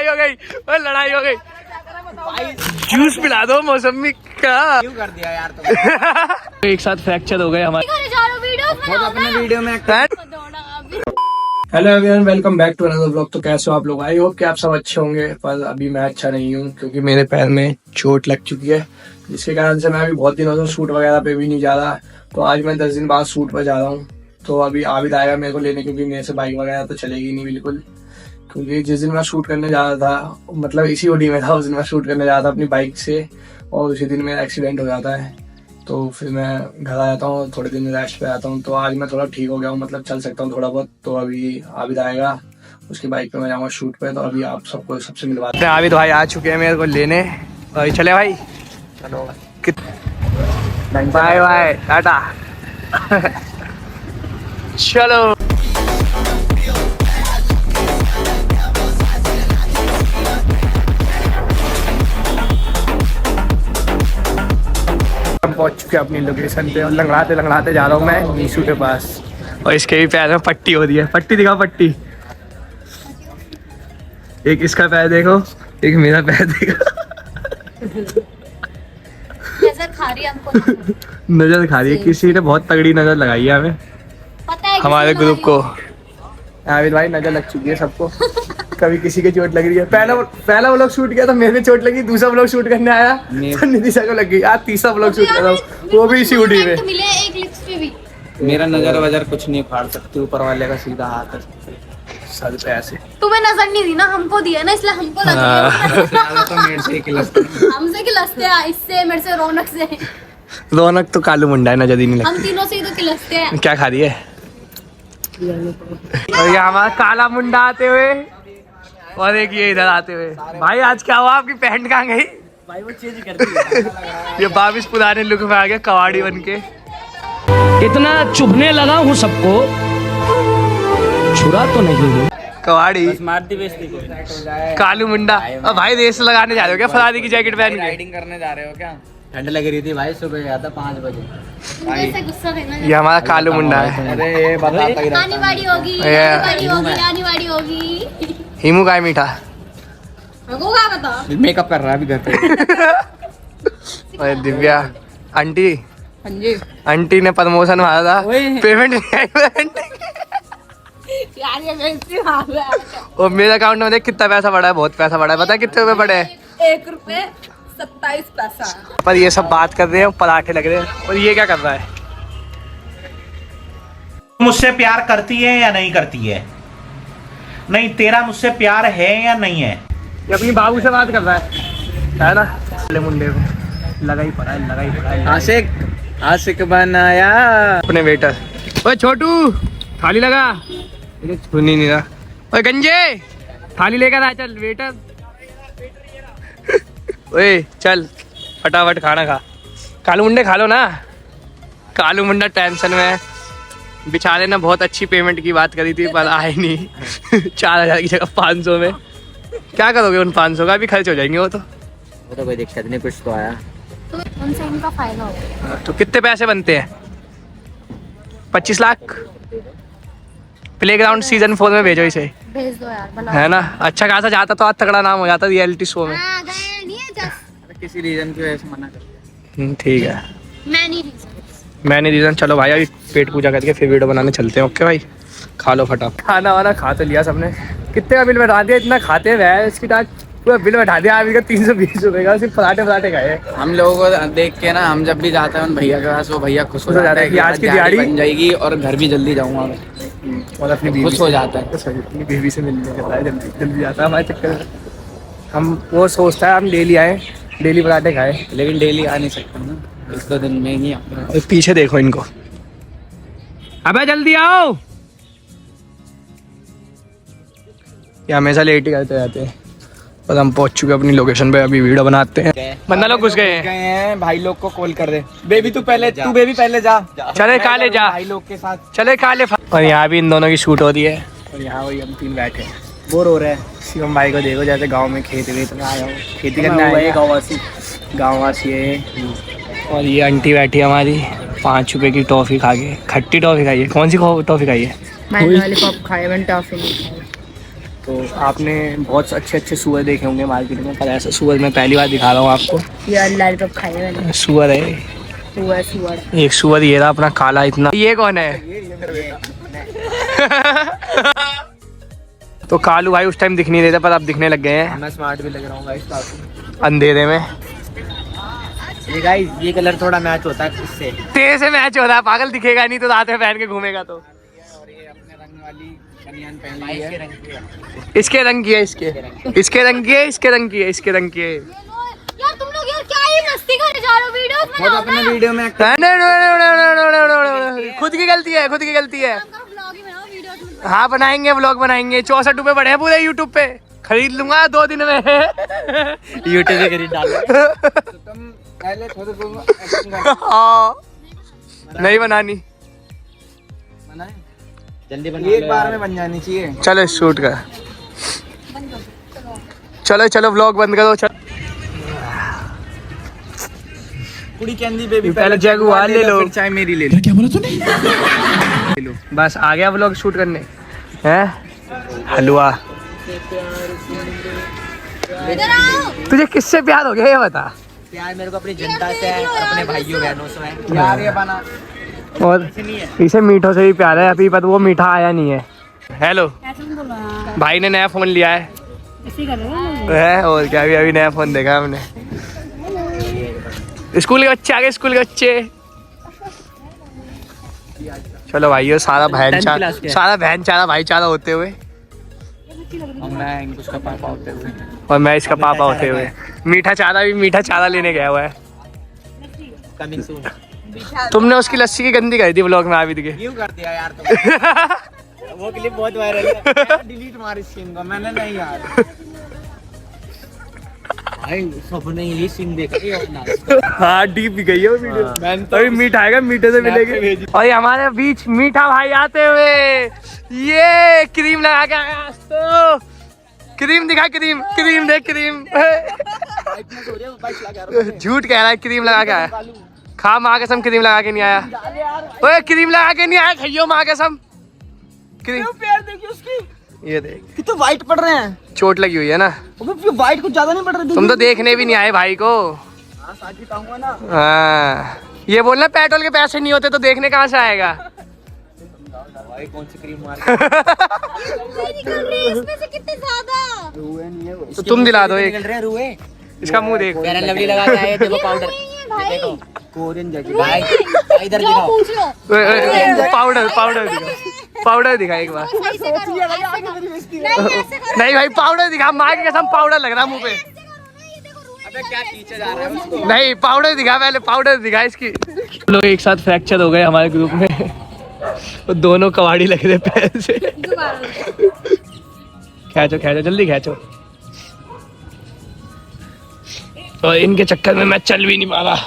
हो गई, लड़ाई हो गई। जूस पिला दो मौसमी का। क्यों कर दिया यार तुम? एक साथ फ्रैक्चर हो गए हमारे वीडियो में। Hello everyone, welcome back to another vlog. तो कैसे हो आप लोग? आई होप कि आप सब अच्छे होंगे, पर अभी मैं अच्छा नहीं हूँ क्योंकि मेरे पैर में चोट लग चुकी है, जिसके कारण से मैं अभी बहुत दिनों से शूट वगैरह पे भी नहीं जा रहा। तो आज मैं 10 दिन बाद शूट पर जा रहा हूँ। तो अभी आबिद आएगा मेरे को लेने, क्योंकि मेरे से बाइक वगैरह तो चलेगी नहीं बिल्कुल। क्योंकि जिस दिन मैं शूट करने जा रहा था, मतलब इसी ओडी में था, उस दिन मैं शूट करने जा रहा था अपनी बाइक से, और उसी दिन मेरा एक्सीडेंट हो जाता है। तो फिर मैं घर आ जाता हूँ, थोड़े दिन रेस्ट पे आता हूँ। तो आज मैं थोड़ा ठीक हो गया हूँ, मतलब चल सकता हूँ थोड़ा बहुत। तो अभी आबिद आएगा, उसकी बाइक पे मैं जाऊँगा शूट पे। तो अभी आप सबको सबसे मिलवाते हैं। आबिद भाई आ चुके हैं मेरे को लेने। भाई चले भाई, चलो बाय बाय टाटा। चलो पहुंच चुके अपनी लोकेशन पे, और लंगड़ाते लंगड़ाते जा रहा हूँ मैं नीशू के पास। और इसके भी पैर में पट्टी हो रही है। पट्टी दिखा, पट्टी। एक इसका पैर देखो, एक मेरा पैर देखो। नजर खा रही है हमको। नजर खा रही है, किसी ने बहुत तगड़ी नजर लगाई है हमें, पता है हमारे ग्रुप को। आबिद भाई नजर लग चुकी है सबको। कभी किसी की चोट लग रही है। पहला व्लॉग शूट किया तो मेरे को चोट लगी, दूसरा व्लॉग शूट करने आया तो नितिशा को लग गई। आज तीसरा व्लॉग शूट कर रहा हूँ, वो भी इसी उड़ी में। मिले एक लिप्स पे भी। मेरा नजर वजर कुछ नहीं फाड़ सकती, ऊपर वाले का सीधा हाथ है सर पे ऐसे। तुम्हें नजर नहीं दी ना, हमको दिया ना, इसलिए हमको नजर तो मेरे से खिलस्ते हमसे खिलस्ते हैं, इससे मेरे से रौनक से। रौनक तो कालू मुंडा है, नजर ही नहीं हम लगती। तीनों से ही तो खिलस्ते हैं। क्या खा रही है? और ये हमारा काला मुंडा आते हुए, और एक ये इधर आते हुए। भाई आज क्या हुआ, आपकी पैंट कहाँ गई? भाई वो चेंज करती है। ये वापिस पुराने लुक में आ गया, कवाड़ी बन के। इतना चुभने लगा हूँ सबको, छुरा तो नहीं हूँ। कवाड़ी मारती बेचती को हो जाए। कालू मुंडा। और भाई रेस लगाने जा रहे हो क्या फरारी की जैकेट पहन के? राइडिंग करने जा रहे हो क्या? ठंड लग रही थी भाई, सुबह गया था 5 बजे। वैसे गुस्सा देना। ये हमारा कालू मुंडा है। अरे ये बताता ही आनी बाड़ी होगी, ये- आनी बाड़ी होगी, आनी बाड़ी होगी। हिमू का है मीठा। हमको क्या बता? मेकअप कर रहा है अभी घर पे। और दिव्या आंटी, हाँ जी। आंटी ने प्रमोशन मारा था, ओए। पेमेंट नहीं आई आंटी। यार ये बेइज्जती मार रहा है। और मेरे अकाउंट में देख कितना पैसा बढ़ा है, बहुत पैसा बढ़ा है। पता है कितने रुपए बढ़े हैं? 1 रुपए 27 पैसा। पर ये सब बात कर रहे हैं, पराठे लग रहे हैं। और ये क्या कर रहा है? मुझसे प्यार करती है या नहीं करती है? नहीं, तेरा मुझसे प्यार है या नहीं है? ये अपनी बाबू से बात कर रहा है ना? ले मुंडे को लगा ही पड़ा है, लगा ही पड़ा है। आशिक आशिक बनाया अपने वेटर। ओए छोटू, थाली लगा। सुन ही नहीं रहा। ओए गंजे, थाली लेकर आ, चल वेटर। ओए चल फटाफट खाना खा। कालू मुंडे खा लो ना। कालू मुंडा टेंशन में है। बेचारे ने बहुत अच्छी पेमेंट की बात करी थी, पर आए नहीं। 4000 की जगह 500 में। क्या करोगे उन 500 का? भी खर्च हो जाएंगे वो तो कोई दिक्कत नहीं, कुछ तो आया। तो उनसे इनका फायदा होगा। तो कितने पैसे बनते हैं? 25 लाख। प्लेग्राउंड सीजन 4 में भेजो इसे, भेज दो यार, बना है ना? अच्छा खासा जाता तो आज तगड़ा नाम हो जाता रियलिटी शो में। हाँ, गए नहीं है जस्ट। किसी रीजन की वजह से मना कर दिया। ठीक है, मैं नहीं रीजन। मैंने रीजन। चलो भाई अभी पेट पूजा करके फिर वीडियो बनाने चलते हैं। ओके भाई, खा लो फटाफट। खाना वाना खा तो लिया सबने। कितने का बिल बैठा दिया? इतना खाते हैं इसकी टाट, पूरा बिल बैठा दिया अभी का 320 रुपये का। सिर्फ पराठे खाए। हम लोगों को देख के ना, हम जब भी जाते हैं उन भैया के पास, वो भैया खुश हो जाता है कि आज की दिहाड़ी बन जाएगी और घर भी जल्दी जाऊंगा मैं। और अपनी बीवी खुश हो जाता है। अपनी बीवी से मिलने जाता है, जल्दी जल्दी जाता है हमारे चक्कर में। हम वो सोचता है हम डेली आए, डेली पराठे खाए। लेकिन डेली आ नहीं सकते ना, 1-2 दिन में ही आता। पीछे देखो इनको। अबे जल्दी आओ। ये हमेशा लेट ही करते रहते हैं। और हम पहुंच चुके अपनी लोकेशन पे, अभी वीडियो बनाते हैं। बंदा लोग घुस गए हैं। भाई लोग को कॉल कर दे। बेबी तू पहले जा। चले काले जा, भाई लोग के साथ चले काले। और यहाँ भी इन दोनों की शूट हो रही है। और यहाँ वही हम 3 बैठे हैं, बोर हो रहे हैं। शिवम भाई को देखो, जैसे गांव में खेत वेत में आया हूँ, खेती करने आया है। गाँववासी है। और ये आंटी बैठी है हमारी, 5 रुपए की टॉफी खा के। खट्टी टॉफी खाई है। कौन सी टॉफी खाई है? मैंने लॉलीपॉप खाए, मैंने टॉफी नहीं खाई। तो आपने बहुत अच्छे अच्छे सुअर देखे होंगे मार्केट में, पर ऐसा सुअर मैं पहली बार दिखा रहा हूँ आपको। यार लॉलीपॉप खाए मैंने। सुअर है, सुअर एक सुअर ये रहा अपना काला इतना। ये कौन है? तो कालू भाई उस टाइम दिख नहीं रहे थे, पर अब दिखने लग गए हैं। मैं स्मार्ट भी लग रहा हूँ गाइस अंधेरे में। ये गाइस ये कलर थोड़ा मैच होता है इससे। तेरे से मैच हो रहा है, पागल दिखेगा नहीं तो रात में पहन के घूमेगा तो। और ये अपने रंग वाली बनियान पहन ली है। इसके रंग की है, इसके रंग की है, इसके रंग की है, इसके रंग की है। यार तुम लोग यार क्या ही मस्ती करने जा रहे हो वीडियोस में? वो अपने वीडियो में खुद की गलती है, खुद की गलती है। व्लॉग ही बनाओ वीडियोस में। हाँ बनाएंगे, व्लॉग बनाएंगे। 64 रुपए बढ़े हैं पूरे यूट्यूब पे, खरीद लूंगा 2 दिन में। यूट्यूब पे खरीद डाल तुम पहले खुद को एक्टिंग कर। हाँ नहीं बनानी, बनाए जल्दी बना, एक बार में बन जानी चाहिए। चलो शूट कर, चलो चलो व्लॉग बंद करो। चलो कुड़ी कैंडी बेबी पहले जगुआर ले लो, फिर चाय मेरी ले लो। क्या बोला तूने? ले लो बस, आ गया व्लॉग शूट करने हैं। हलवा इधर आओ। तुझे किससे प्यार हो गया ये बता। प्यार मेरे को अपनी जनता से है, अपने भाइयों बहनों से है। यार ये बना और इसे मीठों से भी प्यार है अभी, पर वो मीठा आया नहीं है। हेलो भाई ने नया फोन लिया है, और क्या, अभी नया फोन देखा हमने। स्कूल के बच्चे आ गए, स्कूल के बच्चे। चलो भाई सारा बहन चारा भाईचारा होते हुए, मैं उसका पापा होते हुए और मैं इसका पापा होते हुए। मीठा चारा लेने गया हुआ है। Coming soon. तुमने उसकी लस्सी की गंदी कर दी व्लॉग में आबिद के। क्यों कर दिया यार तुम? वो क्लिप बहुत वायरल है। डिलीट मार इस सीन को, मैंने नहीं यार। भाई सबने ये सीन देखा। हाँ डीप भी गई है वो वीडियो। अभी मीठा आएगा, मीठे से मिलेंगे। और ये हमारे बीच मीठा भाई आते हुए, ये क्रीम लगा के आया आज तो। क्रीम दिखा, क्रीम देख, क्रीम। झूठ कह रहा है, क्रीम लगा के आया। खा माँ कसम, क्रीम लगा के नहीं आया। ओए क्रीम लगा के नहीं आया, खाइयो माँ कसम। क्रीम पैर देखिए उसकी, ये देख कितने वाइट पड़ रहे हैं। चोट लगी हुई है ना। वाइट कुछ ज्यादा नहीं पड़ रही। तुम तो देखने भी नहीं आए भाई को। ना हाँ ये बोलना पेट्रोल के पैसे नहीं होते तो देखने कहाँ से आएगा। भाई कौन सी क्रीम मार निकल रही है इसमें से कितने ज्यादा। तो तुम दिला दो एक। निकल रहे हैं रुए। इसका मुंह देख। फेयर एंड लवली लगा के आए, देखो पाउडर, भाई देखो कोरियन जैकेट। भाई इधर जो दिखाओ। पूछ लो पाउडर दिखा एक बार। सही से करो, ऐसे करो। नहीं ऐसे करो। नहीं भाई पाउडर दिखा, माँ की कसम पाउडर लग रहा मुंह पे। अबे क्या खींचे जा रहा है उसको? नहीं पाउडर दिखा, पहले पाउडर दिखा इसकी। लोग एक साथ फ्रैक्चर हो गए हमारे ग्रुप में। वो दोनों कवाड़ी लग रहे पैर से। खींचो जल्दी खींचो। और इनके चक्कर में मैं चल भी नहीं पा रहा।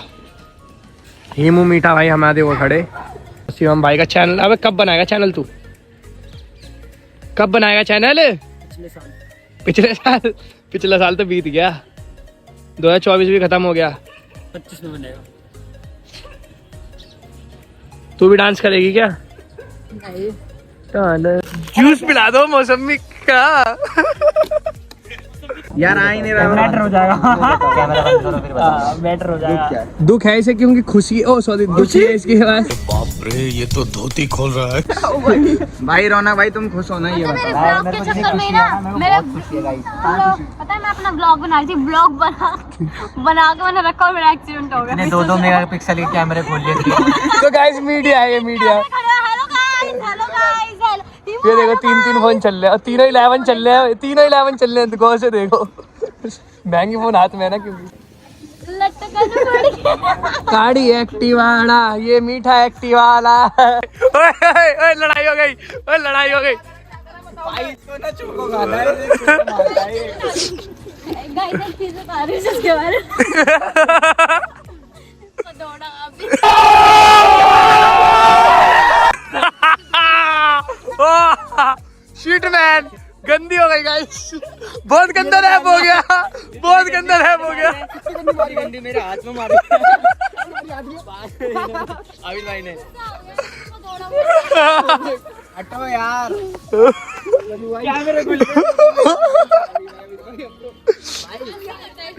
ये मुँह मीठा भाई हमारे वो खड़े। शिवम भाई का चैनल, अबे कब बनाएगा चैनल तू? कब बनाएगा चैनल? पिछले साल तो बीत गया, 2024 भी खत्म हो गया। 25 में बनेगा। तू भी डांस करेगी क्या? नहीं। जूस पिला दो मौसमी का। यार आ ही नहीं रहा। मैटर हो जाएगा। कैमरा बंद करो फिर बताओ। मैटर हो जाएगा। दुख है इसे क्योंकि खुशी, ओ सॉरी दुखी है इसकी आवाज। बाप रे ये तो धोती खोल रहा है। भाई रौनक भाई तुम खुश हो ना? ये मेरे बताओ। ब्लॉग के चक्कर में ना मेरा पता है मैं अपना ब्लॉग बना रही थी, ब्लॉग बना के मैंने रखा और मेरा एक्सीडेंट हो गया। 2 मेगापिक्सल के कैमरे खोल लिए। तो गाइस मीडिया है, ये मीडिया। हेलो गाइस ये देखो 3 फोन चल रहे हैं और तीनों 11 चल रहे हैं। गौर से देखो, महंगी फोन हाथ में है ना, क्योंकि गाड़ी एक्टिवाला, ये मीठा एक्टिवाला। ओए लड़ाई हो गई। भाई इसको ना चुको गाना है। गाइस एक चीज बता रही हूं इसके बारे में। दौड़ा अभी। शीट मैन गंदी हो गई गाइस, बहुत गंदा रैप हो गया। गंदी मेरे हाथ में मारी। आबिद भाई ने हटो यार।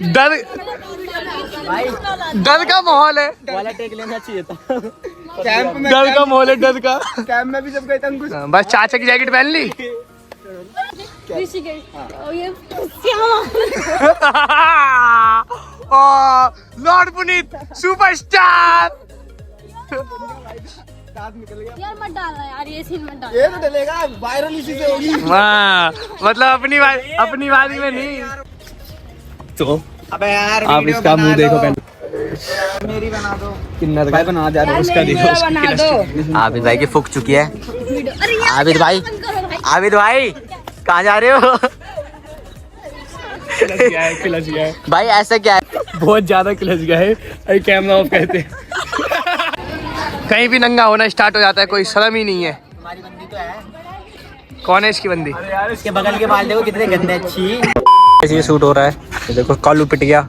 डर डर का माहौल है, वाला टेक लेना चाहिए था। डर का माहौल है, डर का। कैंप में भी जब गए थे हम कुछ। बस चाचा की जैकेट पहन ली। Lord Puneet superstar. यार मत डालना यार, ये सीन मत डालना। ये तो डलेगा, वायरल इसी से होगी। हाँ, मतलब अपनी बारी में नहीं। तो अबे यार आप इसका मुंह देखो पहले। मेरी बना दो। किन्नर भाई बना दे यार, उसका देखो। आबिद भाई की फूक चुकी है। अरे यार आबिद भाई, बंद करो भाई। आबिद भाई कहाँ जा रहे हो? खिलच गया है, भाई ऐसा क्या है? बहुत ज्यादा खिलच गया है। अरे कैमरा ऑफ कहते हैं। कहीं भी नंगा होना स्टार्ट हो जाता है, कोई शर्म ही नहीं है। हमारी बंदी तो है। कौन है इसकी बंदी? इसके बगल के बाल देखो कितने गंदे। अच्छी ये सूट हो रहा है। ये देखो कालू पिट गया।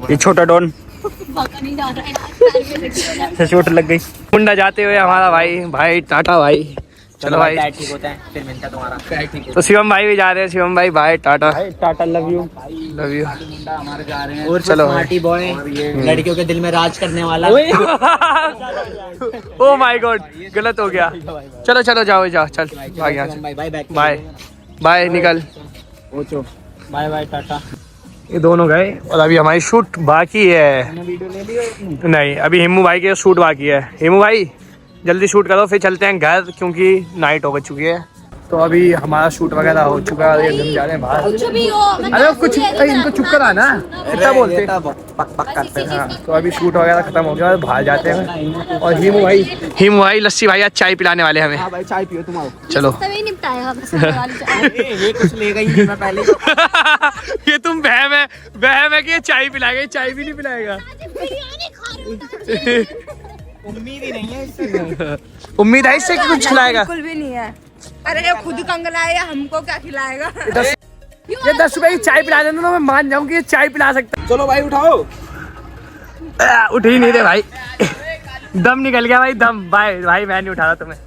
ये छोटा डॉन नहीं जा रहा है। चोट लग गई। मुंडा जाते हुए हमारा भाई टाटा भाई। चलो भाई, ठीक होता है, फिर मिलता है तुम्हारा। तो शिवम भाई भी जा रहे हैं। शिवम भाई bye ta ta, ta ta love you. Love you. हमारे जा रहे हैं। और चलो। स्मार्टी बॉय, लड़कियों के दिल में राज करने वाला। ओ माय गॉड, गलत हो गया। चलो चलो जाओ जाओ, चल भाग यहाँ से। बाय बाय बाय बाय, निकल। Bye bye ta ta. ये दोनों गए और अभी हमारी शूट बाकी है। नहीं, अभी हिमू भाई के शूट बाकी है। हिमू भाई जल्दी शूट करो, फिर चलते हैं घर, क्योंकि नाइट हो चुकी है। तो अभी हमारा शूट वगैरह हो चुका है। हम जा रहे हैं बाहर। कुछ भी हो, अरे कुछ इनको चुप करा ना, क्या बोलते हैं। हाँ, तो अभी शूट वगैरह खत्म हो गया और बाहर जाते हैं। और हिमू भाई लस्सी भाई आज चाय पिलाने वाले हमें। भाई चाय पियो तुम। आओ। चलो। तभी निपटाएगा बस वाली चाय। ये कुछ लेगा ही नहीं, मैं पहले ये तुम वहम है कि ये चाय पिलाएगा, चाय भी नहीं पिलाएगा। बिरयानी खा रही हूं। उम्मीद ही नहीं है इससे। उम्मीद है इससे कि कुछ खिलाएगा। बिल्कुल भी नहीं है। अरे ये खुद कंगलाया, हमको क्या खिलाएगा? ये 10 रुपए की चाय पिला देना तो मैं मान जाऊँ कि ये चाय पिला सकता। चलो भाई उठाओ। उठ ही नहीं रहे भाई, दम निकल गया भाई, दम। भाई मैं नहीं उठा रहा तुम्हें।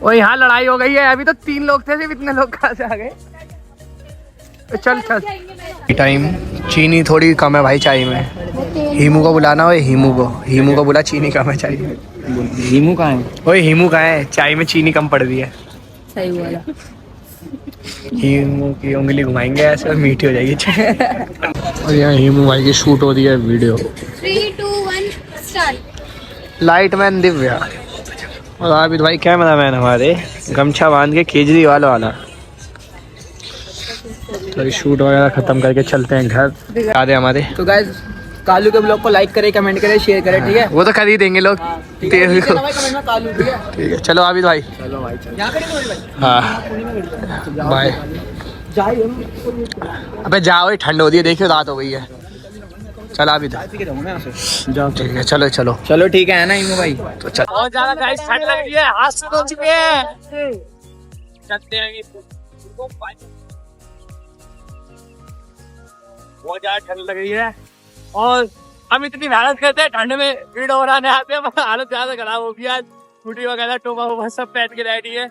और यहाँ लड़ाई हो गई है। अभी तो 3 लोग थे, सिर्फ इतने लोग कहाँ से आ गए। चल टाइम। चीनी थोड़ी कम है भाई चाय में। हीमू को बुलाना हो, हीमू को बुला, चीनी कम है चाय में। हीमू कहाँ है? ओए हीमू कहाँ है? चाय में चीनी कम पड़ रही है। सही बोला। हीमू की उंगली घुमाएंगे ऐसे और मीठी हो जाएगी चाय। और यहाँ हीमू भाई की शूट हो रही है video. 3, 2, 1 start. Light man Divya और आबिद भाई कैमरा मैन हमारे, गमछा बांध के केजरीवाल वाला। तो शूट वगैरह खत्म करके चलते हैं घर। आ रहे हमारे। तो गाइस कालू के ब्लॉग को लाइक करें, कमेंट करें, शेयर करें, ठीक है? वो तो कर ही देंगे लोग। ठीक है, नीचे ना भाई कमेंट में कालू, ठीक है? ठीक है, चलो आबिद भाई। चलो भाई चलो। यहाँ खड़ी हो भाई। हाँ बाय। जाइए। अबे जाओ, ये ठंड हो रही है, देखियो रात हो गई है। चल आबिद, जाओ ठीक है, चलो चलो चलो ठीक है ना हीमू भाई? तो चल। बहुत ज्यादा गाइस ठंड लग रही है, हाथ से हो चुके हैं। चलते हैं। बहुत ज्यादा ठंड लग रही है और हम इतनी मेहनत करते हैं, ठंड में वीडियो बनाने आते हैं, हालत ज्यादा खराब हो गई। आज स्कूटी वगैरह टोपा वोपा सब पहन के रेडी है।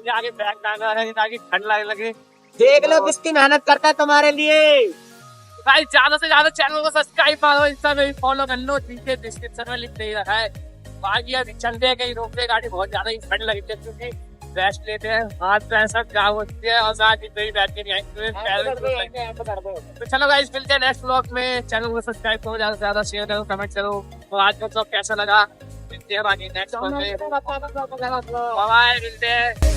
आगे बैग टांगा है ताकि ठंड लगने लगे। देख लो कितनी मेहनत करता है तुम्हारे लिए। भाई ज्यादा से ज्यादा चैनल को सब्सक्राइब मारो, इंस्टा में भी फॉलो कर लो, नीचे डिस्क्रिप्शन में लिख दे रखा है। बाकी अभी चलते हैं, कहीं रोकते गाड़ी, बहुत ज्यादा ही ठंड लगती है क्योंकि रेस्ट लेते हैं, हाथ पैर सब काम होती है और साथ ही कोई बैठ के नहीं आएंगे। तो चलो गाइस मिलते हैं नेक्स्ट व्लॉग में। चैनल को सब्सक्राइब करो, ज्यादा से ज्यादा शेयर करो, कमेंट करो। और आज का व्लॉग कैसा लगा मिलते हैं बाकी नेक्स्ट व्लॉग में। बाय, मिलते हैं।